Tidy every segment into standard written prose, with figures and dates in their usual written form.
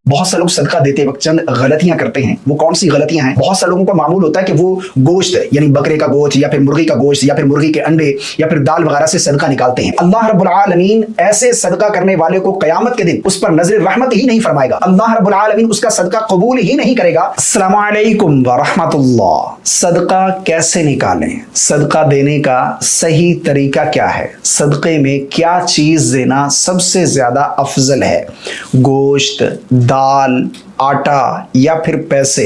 बहुत से लोग सदका देते वक्त चंद गलतियां करते हैं। वो कौन सी गलतियां हैं? बहुत से लोगों का मामूल होता है कि वो गोश्त यानी बकरे का गोश्त या फिर मुर्गी का गोश्त या फिर मुर्गी के अंडे या फिर दाल वगैरह से सदका निकालते हैं। अल्लाह रब्बुल आलमीन ऐसे सदका करने वाले को क़यामत के दिन उस पर नजर रहमत ही नहीं फरमाएगा। अल्लाह रब्बुल आलमीन उसका सदका कबूल ही नहीं करेगा। अस्सलामु अलैकुम व रहमतुल्लाह। सदका कैसे निकालें? सदका देने का सही तरीका क्या है? सदके में क्या चीज देना सबसे ज्यादा अफजल है? गोश्त, दाल, आटा या फिर पैसे?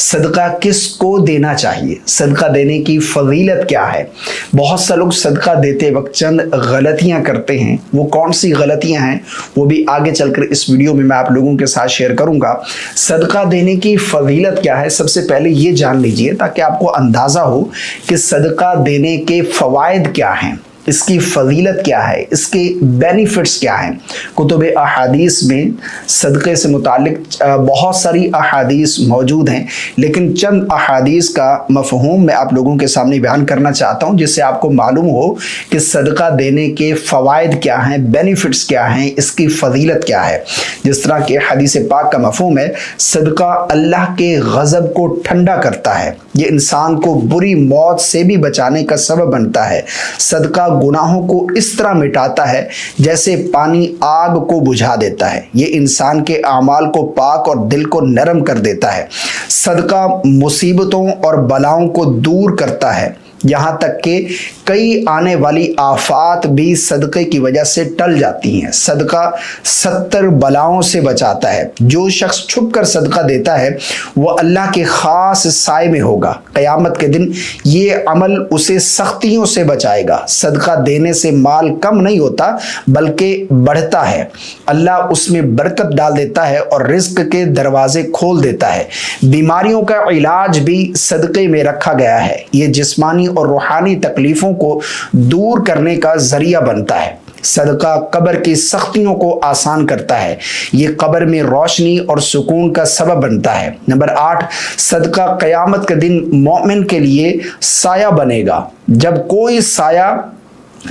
सदका किसको देना चाहिए? सदका देने की फजीलत क्या है? बहुत से लोग सदका देते वक्त चंद गलतियां करते हैं। वो कौन सी गलतियां हैं वो भी आगे चलकर इस वीडियो में मैं आप लोगों के साथ शेयर करूंगा। सदका देने की फजीलत क्या है सबसे पहले ये जान लीजिए, ताकि आपको अंदाजा हो कि सदका देने के फवायद क्या हैं, इसकी फजीलत क्या है, इसके बेनिफिट्स क्या हैं। कुतुब अहादीस में सदक़े से मुतालिक बहुत सारी अहादीस मौजूद हैं, लेकिन चंद अहादीस का मफ़हूम मैं आप लोगों के सामने बयान करना चाहता हूं, जिससे आपको मालूम हो कि सदका देने के फ़वाइद क्या हैं, बेनिफिट्स क्या हैं, इसकी फजीलत क्या है। जिस तरह के हदीस पाक का मफ़हूम है, सदका अल्लाह के गज़ब को ठंडा करता है, ये इंसान को बुरी मौत से भी बचाने का सबब बनता है। सदका गुनाहों को इस तरह मिटाता है जैसे पानी आग को बुझा देता है। ये इंसान के आमाल को पाक और दिल को नरम कर देता है। सदका मुसीबतों और बलाओं को दूर करता है, यहाँ तक कि कई आने वाली आफात भी सदक़े की वजह से टल जाती हैं। सदका 70 बलाओं से बचाता है। जो शख्स छुप कर सदका देता है वो अल्लाह के ख़ास साए में होगा। क़यामत के दिन ये अमल उसे सख्तियों से बचाएगा। सदका देने से माल कम नहीं होता बल्कि बढ़ता है। अल्लाह उसमें बरकत डाल देता है और रिज़्क़ के दरवाजे खोल देता है। बीमारियों का इलाज भी सदक़े में रखा गया है। ये जिस्मानी और रूहानी तकलीफों को दूर करने का जरिया बनता है। सदका कब्र की सख्तियों को आसान करता है। ये कब्र में रोशनी और सुकून का सबब बनता है। नंबर 8, सदका क़यामत के दिन मोमिन के लिए साया बनेगा। जब कोई साया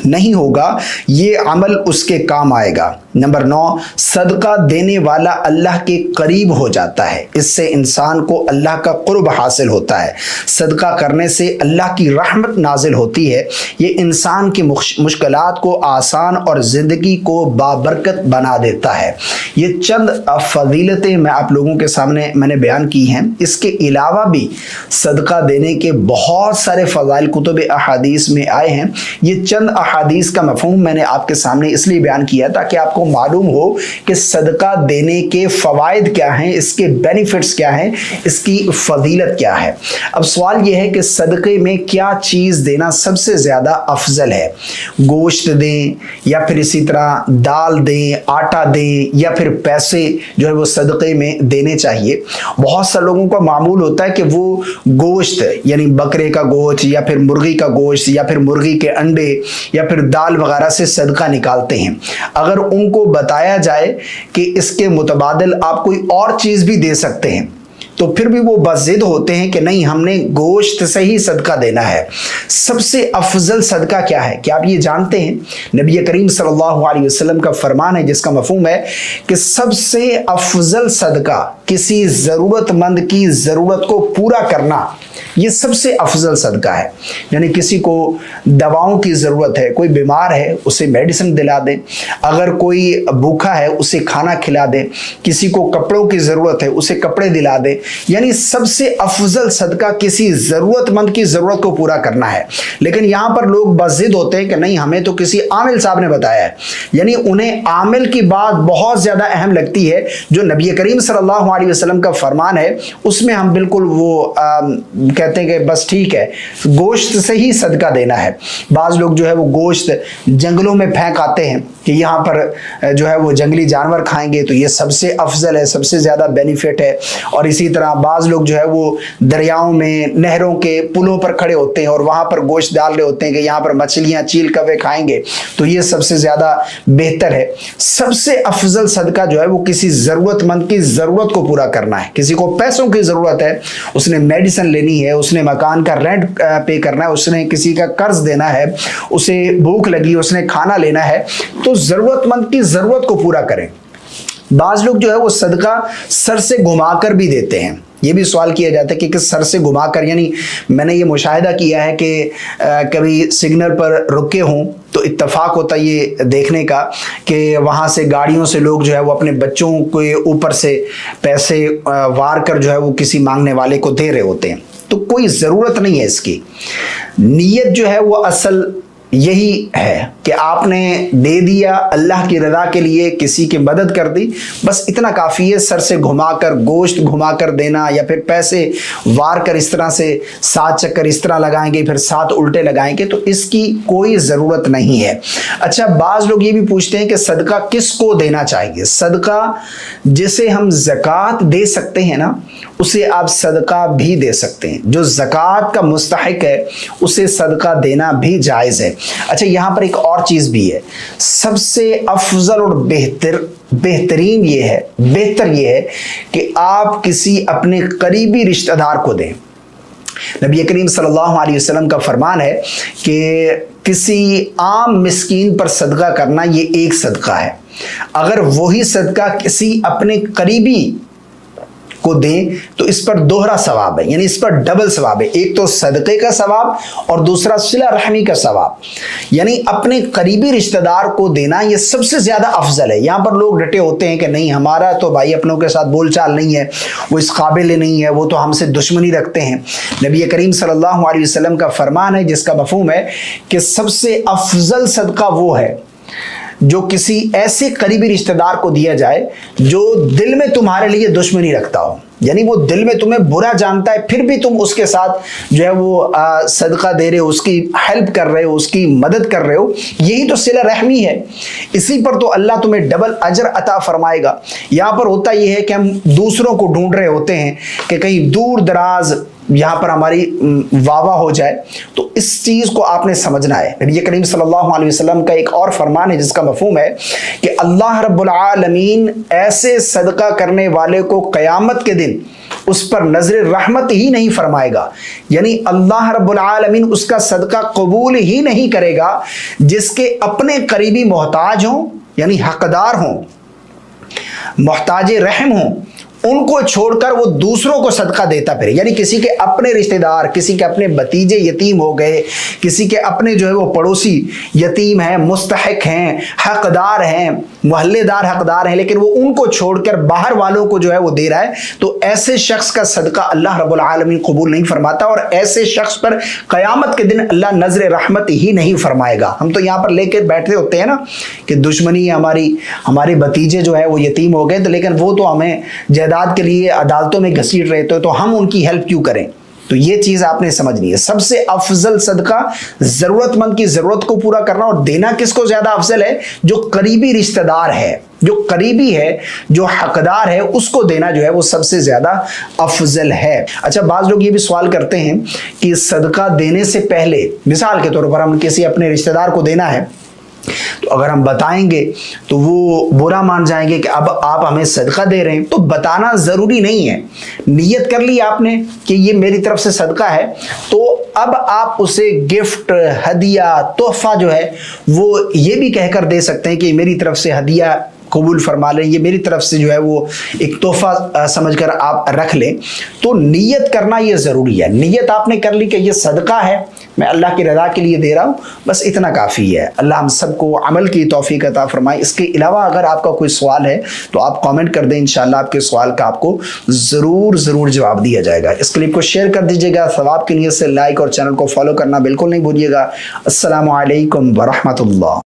नहीं होगा ये अमल उसके काम आएगा। नंबर 9, सदका देने वाला अल्लाह के करीब हो जाता है। इससे इंसान को अल्लाह का कुर्ब हासिल होता है। सदका करने से अल्लाह की रहमत नाजिल होती है। ये इंसान की मुश्किलात को आसान और ज़िंदगी को बाबरकत बना देता है। ये चंद फजीलतें मैं आप लोगों के सामने मैंने बयान की हैं। इसके अलावा भी सदका देने के बहुत सारे फ़ज़ाइल कुतुब अहादीस में आए हैं। ये चंद अहादीस का मफ़हूम मैंने आपके सामने इसलिए बयान किया ताकि आपको मालूम हो कि सदका देने के फवायद क्या हैं, इसके बेनिफिट्स क्या हैं, इसकी फजीलत क्या है। अब सवाल यह है कि सदक़े में क्या चीज़ देना सबसे ज़्यादा अफजल है? गोश्त दें या फिर इसी तरह दाल दें, आटा दें या फिर पैसे जो है वो सदक़े में देने चाहिए। बहुत से लोगों का मामूल होता है कि वो गोश्त यानी बकरे का गोश्त या फिर मुर्गी का गोश्त या फिर मुर्गी के अंडे या फिर दाल वगैरह से सदका निकालते हैं। अगर उनको बताया जाए कि इसके मुतबादिल आप कोई और चीज़ भी दे सकते हैं तो फिर भी वो बज़िद होते हैं कि नहीं, हमने गोश्त से ही सदका देना है। सबसे अफजल सदका क्या है? क्या आप ये जानते हैं? नबी करीम सल्लल्लाहु अलैहि वसल्लम का फरमान है जिसका मफ़हूम है कि सबसे अफजल सदका किसी ज़रूरतमंद की ज़रूरत को पूरा करना, ये सबसे अफजल सदका है। यानी किसी को दवाओं की ज़रूरत है, कोई बीमार है उसे मेडिसिन दिला दें, अगर कोई भूखा है उसे खाना खिला दें, किसी को कपड़ों की ज़रूरत है उसे कपड़े दिला दें। यानी सबसे अफजल सदका किसी ज़रूरतमंद की ज़रूरत को पूरा करना है। लेकिन यहाँ पर लोग बज़िद होते हैं कि नहीं, हमें तो किसी आमिल साहब ने बताया है। यानी उन्हें आमिल की बात बहुत ज़्यादा अहम लगती है। जो नबी करीम सल्लल्लाहु अलैहि वसल्लम का फरमान है उसमें हम बिल्कुल वो कहते हैं कि बस ठीक है, गोश्त से ही सदका देना है। बाज़ लोग जो है वो गोश्त जंगलों में फेंक आते हैं कि यहाँ पर जो है वो जंगली जानवर खाएंगे तो ये सबसे अफजल है, सबसे ज़्यादा बेनिफिट है। और इसी तरह बाज़ लोग जो है वो दरियाओं में, नहरों के पुलों पर खड़े होते हैं और वहाँ पर गोश्त डाल रहे होते हैं कि यहाँ पर मछलियाँ, चील कौवे खाएंगे तो ये सबसे ज़्यादा बेहतर है। सबसे अफजल सदका जो है वो किसी ज़रूरतमंद की ज़रूरत को पूरा करना है। किसी को पैसों की ज़रूरत है, उसने मेडिसिन लेनी है, उसने मकान का रेंट पे करना है, उसने किसी का कर्ज देना है, उसे भूख लगी, उसने खाना लेना है, तो ज़रूरतमंद की ज़रूरत को पूरा करें। بعض لوگ جو ہے وہ صدقہ سر سے گھما کر بھی دیتے ہیں. یہ بھی سوال کیا جاتا ہے کہ کس سر سے گھما کر، یعنی میں نے یہ مشاہدہ کیا ہے کہ کبھی سگنل پر رکے ہوں تو اتفاق ہوتا ہے یہ دیکھنے کا کہ وہاں سے گاڑیوں سے لوگ جو ہے وہ اپنے بچوں کے اوپر سے پیسے وار کر جو ہے وہ کسی مانگنے والے کو دے رہے ہوتے ہیں. تو کوئی ضرورت نہیں ہے اس کی. نیت جو ہے وہ اصل یہی ہے کہ آپ نے دے دیا اللہ کی رضا کے لیے، کسی کی مدد کر دی، بس اتنا کافی ہے. سر سے گھما کر، گوشت گھما کر دینا یا پھر پیسے وار کر اس طرح سے 7 چکر اس طرح لگائیں گے پھر 7 الٹے لگائیں گے، تو اس کی کوئی ضرورت نہیں ہے. اچھا، بعض لوگ یہ بھی پوچھتے ہیں کہ صدقہ کس کو دینا چاہیے؟ صدقہ جسے ہم زکوٰۃ دے سکتے ہیں نا، اسے آپ صدقہ بھی دے سکتے ہیں. جو زکوٰۃ کا مستحق ہے اسے صدقہ دینا بھی جائز ہے. اچھا، یہاں پر ایک اور چیز بھی ہے. سب سے افضل اور بہترین یہ ہے، بہتر یہ ہے کہ آپ کسی اپنے قریبی رشتہ دار کو دیں. نبی کریم صلی اللہ علیہ وسلم کا فرمان ہے کہ کسی عام مسکین پر صدقہ کرنا یہ ایک صدقہ ہے. اگر وہی صدقہ کسی اپنے قریبی کو دیں تو اس پر دوہرا ثواب ہے، یعنی اس پر ڈبل ثواب ہے. ایک تو صدقے کا ثواب اور دوسرا صلہ رحمی کا ثواب. یعنی اپنے قریبی رشتہ دار کو دینا یہ سب سے زیادہ افضل ہے. یہاں پر لوگ ڈٹے ہوتے ہیں کہ نہیں، ہمارا تو بھائی اپنوں کے ساتھ بول چال نہیں ہے، وہ اس قابل نہیں ہے، وہ تو ہم سے دشمنی رکھتے ہیں. نبی کریم صلی اللہ علیہ وسلم کا فرمان ہے جس کا مفہوم ہے کہ سب سے افضل صدقہ وہ ہے جو کسی ایسے قریبی رشتہ دار کو دیا جائے جو دل میں تمہارے لیے دشمنی رکھتا ہو. یعنی وہ دل میں تمہیں برا جانتا ہے، پھر بھی تم اس کے ساتھ جو ہے وہ صدقہ دے رہے ہو، اس کی ہیلپ کر رہے ہو، اس کی مدد کر رہے ہو. یہی تو صلہ رحمی ہے. اسی پر تو اللہ تمہیں ڈبل اجر عطا فرمائے گا. یہاں پر ہوتا یہ ہے کہ ہم دوسروں کو ڈھونڈ رہے ہوتے ہیں کہ کہیں دور دراز یہاں پر ہماری واہ ہو جائے. تو اس چیز کو آپ نے سمجھنا ہے. نبی کریم صلی اللہ علیہ وسلم کا ایک اور فرمان ہے جس کا مفہوم ہے کہ اللہ رب العالمین ایسے صدقہ کرنے والے کو قیامت کے دن اس پر نظر رحمت ہی نہیں فرمائے گا. یعنی اللہ رب العالمین اس کا صدقہ قبول ہی نہیں کرے گا جس کے اپنے قریبی محتاج ہوں، یعنی حقدار ہوں، محتاج رحم ہوں، ان کو چھوڑ کر وہ دوسروں کو صدقہ دیتا پھرے. یعنی کسی کے اپنے رشتہ دار، کسی کے اپنے بھتیجے یتیم ہو گئے، کسی کے اپنے جو ہے وہ پڑوسی یتیم ہیں، مستحق ہیں، حقدار ہیں، محلے دار حقدار ہیں، لیکن وہ ان کو چھوڑ کر باہر والوں کو جو ہے وہ دے رہا ہے، تو ایسے شخص کا صدقہ اللہ رب العالمین قبول نہیں فرماتا اور ایسے شخص پر قیامت کے دن اللہ نظر رحمت ہی نہیں فرمائے گا. ہم تو یہاں پر لے کے بیٹھے ہوتے ہیں نا کہ دشمنی ہمارے بھتیجے جو ہے وہ یتیم ہو گئے، تو لیکن وہ تو ہمیں جائیداد کے لیے عدالتوں میں گھسیٹ رہے تھے، تو ہم ان کی ہیلپ کیوں کریں؟ تو یہ چیز آپ نے سمجھنی ہے. سب سے افضل صدقہ ضرورت مند کی ضرورت کو پورا کرنا. اور دینا کس کو زیادہ افضل ہے؟ جو قریبی رشتہ دار ہے، جو قریبی ہے، جو حقدار ہے، اس کو دینا جو ہے وہ سب سے زیادہ افضل ہے. اچھا، بعض لوگ یہ بھی سوال کرتے ہیں کہ صدقہ دینے سے پہلے، مثال کے طور پر ہم کسی اپنے رشتہ دار کو دینا ہے تو اگر ہم بتائیں گے تو وہ برا مان جائیں گے کہ اب آپ ہمیں صدقہ دے رہے ہیں. تو بتانا ضروری نہیں ہے. نیت کر لی آپ نے کہ یہ میری طرف سے صدقہ ہے، تو اب آپ اسے گفٹ، ہدیہ، تحفہ جو ہے وہ یہ بھی کہہ کر دے سکتے ہیں کہ میری طرف سے ہدیہ قبول فرما لیں، یہ میری طرف سے جو ہے وہ ایک تحفہ سمجھ کر آپ رکھ لیں. تو نیت کرنا یہ ضروری ہے. نیت آپ نے کر لی کہ یہ صدقہ ہے، میں اللہ کی رضا کے لیے دے رہا ہوں، بس اتنا کافی ہے. اللہ ہم سب کو عمل کی توفیق عطا فرمائے. اس کے علاوہ اگر آپ کا کوئی سوال ہے تو آپ کامنٹ کر دیں، انشاءاللہ آپ کے سوال کا آپ کو ضرور جواب دیا جائے گا. اس کلپ کو شیئر کر دیجیے گا، ثواب کی نیت سے لائک اور چینل کو فالو کرنا بالکل نہیں بھولیے گا. السلام علیکم ورحمۃ اللہ.